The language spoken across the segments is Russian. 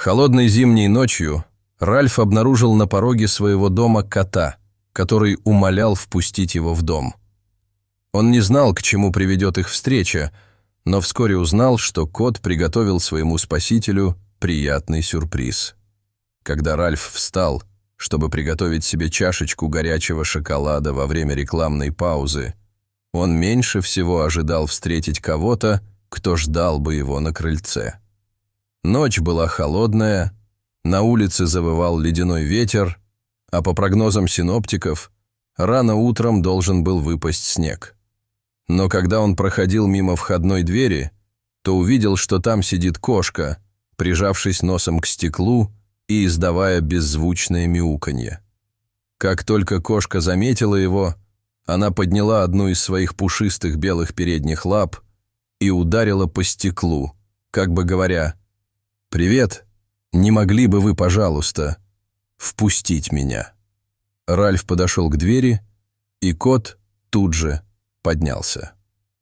Холодной зимней ночью Ральф обнаружил на пороге своего дома кота, который умолял впустить его в дом. Он не знал, к чему приведет их встреча, но вскоре узнал, что кот приготовил своему спасителю приятный сюрприз. Когда Ральф встал, чтобы приготовить себе чашечку горячего шоколада во время рекламной паузы, он меньше всего ожидал встретить кого-то, кто ждал бы его на крыльце. Ночь была холодная, на улице завывал ледяной ветер, а по прогнозам синоптиков, рано утром должен был выпасть снег. Но когда он проходил мимо входной двери, то увидел, что там сидит кошка, прижавшись носом к стеклу и издавая беззвучное мяуканье. Как только кошка заметила его, она подняла одну из своих пушистых белых передних лап и ударила по стеклу, как бы говоря: «Привет, не могли бы вы, пожалуйста, впустить меня?» Ральф подошел к двери, и кот тут же поднялся.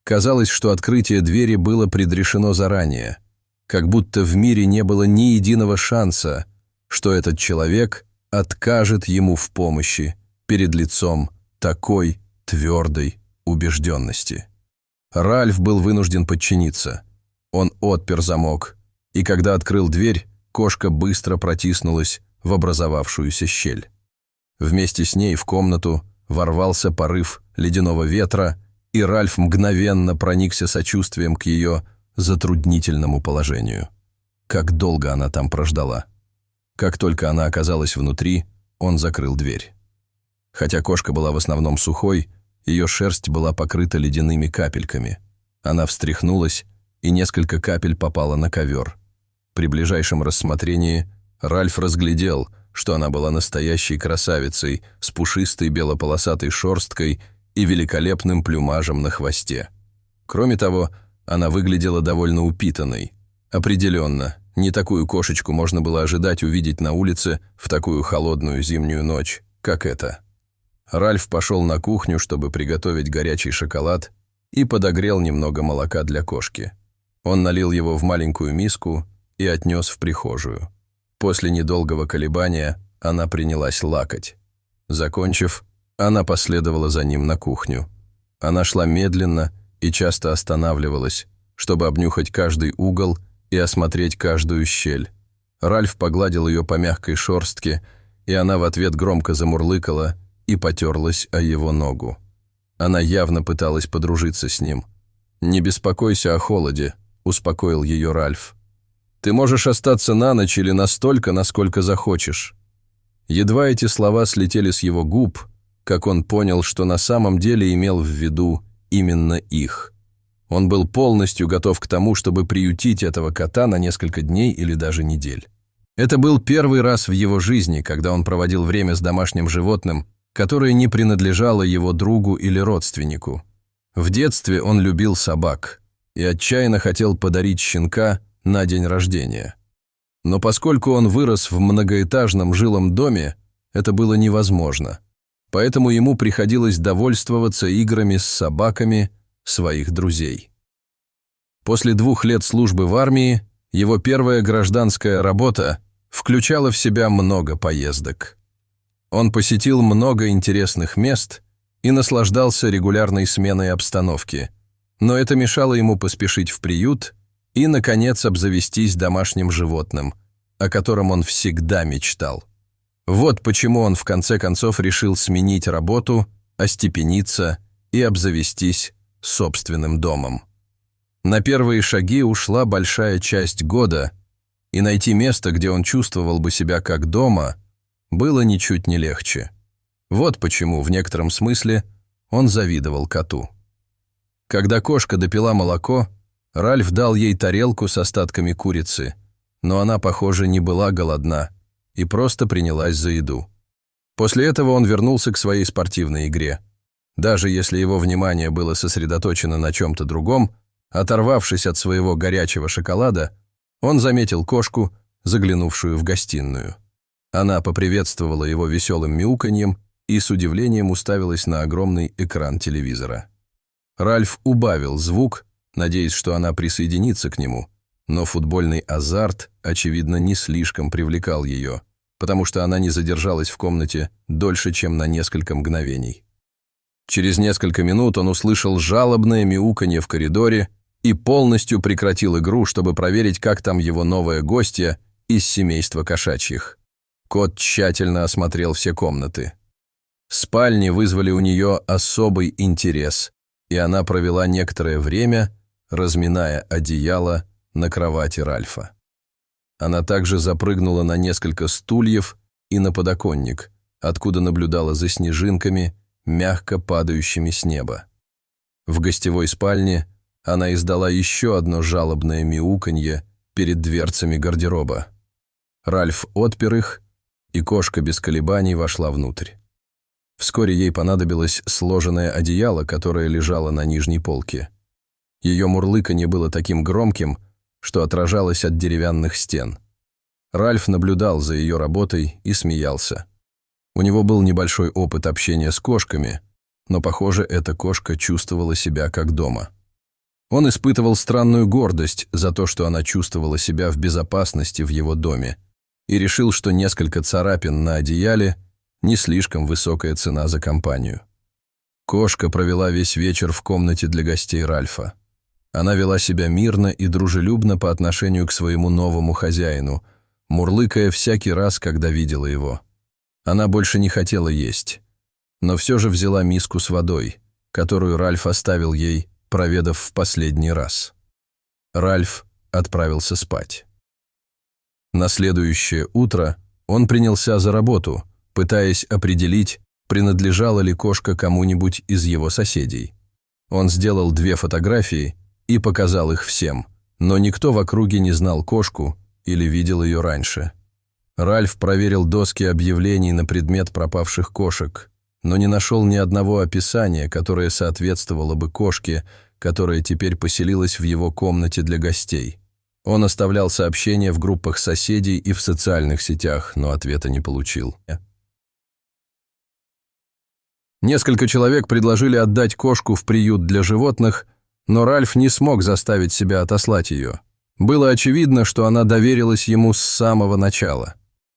Казалось, что открытие двери было предрешено заранее, как будто в мире не было ни единого шанса, что этот человек откажет ему в помощи перед лицом такой твердой убежденности. Ральф был вынужден подчиниться. Он отпер замок, и когда открыл дверь, кошка быстро протиснулась в образовавшуюся щель. Вместе с ней в комнату ворвался порыв ледяного ветра, и Ральф мгновенно проникся сочувствием к ее затруднительному положению. Как долго она там прождала. Как только она оказалась внутри, он закрыл дверь. Хотя кошка была в основном сухой, ее шерсть была покрыта ледяными капельками. Она встряхнулась, и несколько капель попало на ковер. При ближайшем рассмотрении Ральф разглядел, что она была настоящей красавицей с пушистой белополосатой шерсткой и великолепным плюмажем на хвосте. Кроме того, она выглядела довольно упитанной. Определенно, не такую кошечку можно было ожидать увидеть на улице в такую холодную зимнюю ночь, как эта. Ральф пошел на кухню, чтобы приготовить горячий шоколад, и подогрел немного молока для кошки. Он налил его в маленькую миску и отнес в прихожую. После недолгого колебания она принялась лакать. Закончив, она последовала за ним на кухню. Она шла медленно и часто останавливалась, чтобы обнюхать каждый угол и осмотреть каждую щель. Ральф погладил ее по мягкой шерстке, и она в ответ громко замурлыкала и потерлась о его ногу. Она явно пыталась подружиться с ним. «Не беспокойся о холоде», — успокоил ее Ральф. «Ты можешь остаться на ночь или настолько, насколько захочешь». Едва эти слова слетели с его губ, как он понял, что на самом деле имел в виду именно их. Он был полностью готов к тому, чтобы приютить этого кота на несколько дней или даже недель. Это был первый раз в его жизни, когда он проводил время с домашним животным, которое не принадлежало его другу или родственнику. В детстве он любил собак и отчаянно хотел подарить щенка на день рождения. Но поскольку он вырос в многоэтажном жилом доме, это было невозможно. Поэтому ему приходилось довольствоваться играми с собаками своих друзей. После 2 лет службы в армии его первая гражданская работа включала в себя много поездок. Он посетил много интересных мест и наслаждался регулярной сменой обстановки, но это мешало ему поспешить в приют и, наконец, обзавестись домашним животным, о котором он всегда мечтал. Вот почему он в конце концов решил сменить работу, остепениться и обзавестись собственным домом. На первые шаги ушла большая часть года, и найти место, где он чувствовал бы себя как дома, было ничуть не легче. Вот почему, в некотором смысле, он завидовал коту. Когда кошка допила молоко, Ральф дал ей тарелку с остатками курицы, но она, похоже, не была голодна и просто принялась за еду. После этого он вернулся к своей спортивной игре. Даже если его внимание было сосредоточено на чем-то другом, оторвавшись от своего горячего шоколада, он заметил кошку, заглянувшую в гостиную. Она поприветствовала его веселым мяуканьем и с удивлением уставилась на огромный экран телевизора. Ральф убавил звук, надеясь, что она присоединится к нему, но футбольный азарт, очевидно, не слишком привлекал ее, потому что она не задержалась в комнате дольше, чем на несколько мгновений. Через несколько минут он услышал жалобное мяуканье в коридоре и полностью прекратил игру, чтобы проверить, как там его новая гостья из семейства кошачьих. Кот тщательно осмотрел все комнаты. Спальни вызвали у нее особый интерес, и она провела некоторое время, разминая одеяло на кровати Ральфа. Она также запрыгнула на несколько стульев и на подоконник, откуда наблюдала за снежинками, мягко падающими с неба. В гостевой спальне она издала еще одно жалобное мяуканье перед дверцами гардероба. Ральф отпер их, и кошка без колебаний вошла внутрь. Вскоре ей понадобилось сложенное одеяло, которое лежало на нижней полке. Ее мурлыканье было таким громким, что отражалось от деревянных стен. Ральф наблюдал за ее работой и смеялся. У него был небольшой опыт общения с кошками, но, похоже, эта кошка чувствовала себя как дома. Он испытывал странную гордость за то, что она чувствовала себя в безопасности в его доме, и решил, что несколько царапин на одеяле – не слишком высокая цена за компанию. Кошка провела весь вечер в комнате для гостей Ральфа. Она вела себя мирно и дружелюбно по отношению к своему новому хозяину, мурлыкая всякий раз, когда видела его. Она больше не хотела есть, но все же взяла миску с водой, которую Ральф оставил ей, проведав в последний раз. Ральф отправился спать. На следующее утро он принялся за работу, пытаясь определить, принадлежала ли кошка кому-нибудь из его соседей. Он сделал 2 фотографии и показал их всем, но никто в округе не знал кошку или видел ее раньше. Ральф проверил доски объявлений на предмет пропавших кошек, но не нашел ни одного описания, которое соответствовало бы кошке, которая теперь поселилась в его комнате для гостей. Он оставлял сообщения в группах соседей и в социальных сетях, но ответа не получил. Несколько человек предложили отдать кошку в приют для животных, но Ральф не смог заставить себя отослать ее. Было очевидно, что она доверилась ему с самого начала.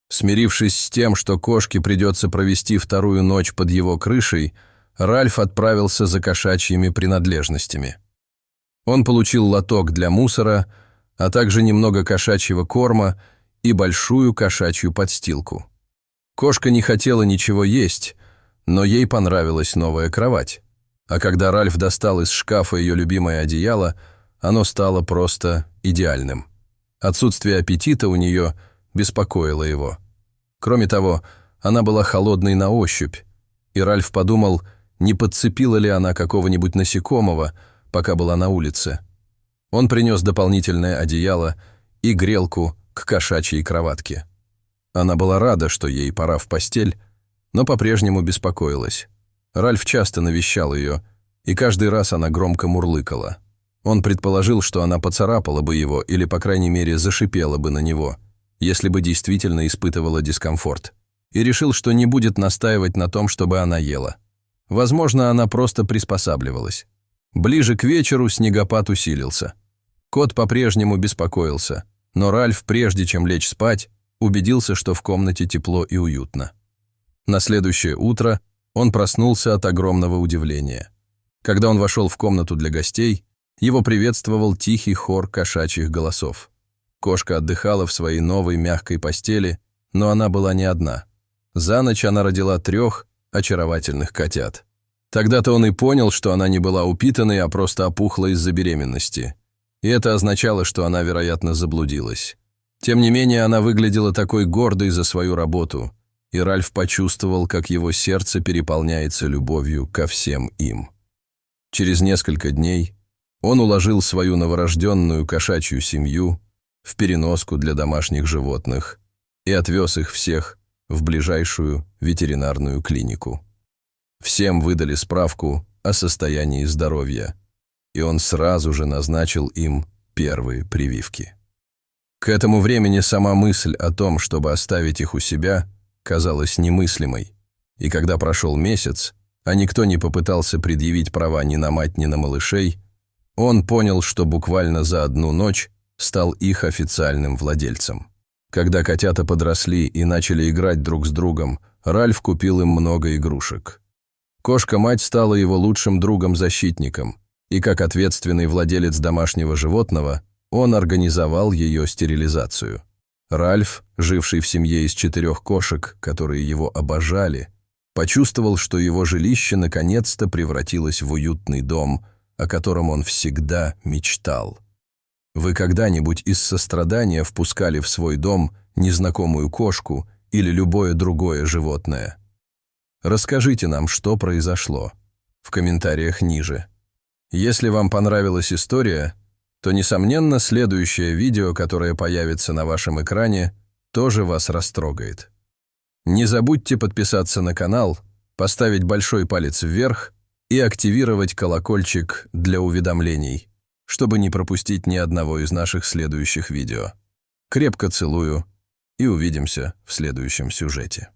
Смирившись с тем, что кошке придется провести 2-ю ночь под его крышей, Ральф отправился за кошачьими принадлежностями. Он получил лоток для мусора, а также немного кошачьего корма и большую кошачью подстилку. Кошка не хотела ничего есть, но ей понравилась новая кровать. А когда Ральф достал из шкафа ее любимое одеяло, оно стало просто идеальным. Отсутствие аппетита у нее беспокоило его. Кроме того, она была холодной на ощупь, и Ральф подумал, не подцепила ли она какого-нибудь насекомого, пока была на улице. Он принес дополнительное одеяло и грелку к кошачьей кроватке. Она была рада, что ей пора в постель, но по-прежнему беспокоилась. Ральф часто навещал ее, и каждый раз она громко мурлыкала. Он предположил, что она поцарапала бы его или, по крайней мере, зашипела бы на него, если бы действительно испытывала дискомфорт, и решил, что не будет настаивать на том, чтобы она ела. Возможно, она просто приспосабливалась. Ближе к вечеру снегопад усилился. Кот по-прежнему беспокоился, но Ральф, прежде чем лечь спать, убедился, что в комнате тепло и уютно. На следующее утро он проснулся от огромного удивления. Когда он вошел в комнату для гостей, его приветствовал тихий хор кошачьих голосов. Кошка отдыхала в своей новой мягкой постели, но она была не одна. За ночь она родила 3 очаровательных котят. Тогда-то он и понял, что она не была упитанной, а просто опухла из-за беременности. И это означало, что она, вероятно, заблудилась. Тем не менее, она выглядела такой гордой за свою работу, и Ральф почувствовал, как его сердце переполняется любовью ко всем им. Через несколько дней он уложил свою новорожденную кошачью семью в переноску для домашних животных и отвез их всех в ближайшую ветеринарную клинику. Всем выдали справку о состоянии здоровья, и он сразу же назначил им первые прививки. К этому времени сама мысль о том, чтобы оставить их у себя, казалась немыслимой, и когда прошел месяц, а никто не попытался предъявить права ни на мать, ни на малышей, он понял, что буквально за одну ночь стал их официальным владельцем. Когда котята подросли и начали играть друг с другом, Ральф купил им много игрушек. Кошка-мать стала его лучшим другом-защитником, и как ответственный владелец домашнего животного, он организовал ее стерилизацию. Ральф, живший в семье из 4 кошек, которые его обожали, почувствовал, что его жилище наконец-то превратилось в уютный дом, о котором он всегда мечтал. Вы когда-нибудь из сострадания впускали в свой дом незнакомую кошку или любое другое животное? Расскажите нам, что произошло, в комментариях ниже. Если вам понравилась история, то, несомненно, следующее видео, которое появится на вашем экране, тоже вас растрогает. Не забудьте подписаться на канал, поставить большой палец вверх и активировать колокольчик для уведомлений, чтобы не пропустить ни одного из наших следующих видео. Крепко целую и увидимся в следующем сюжете.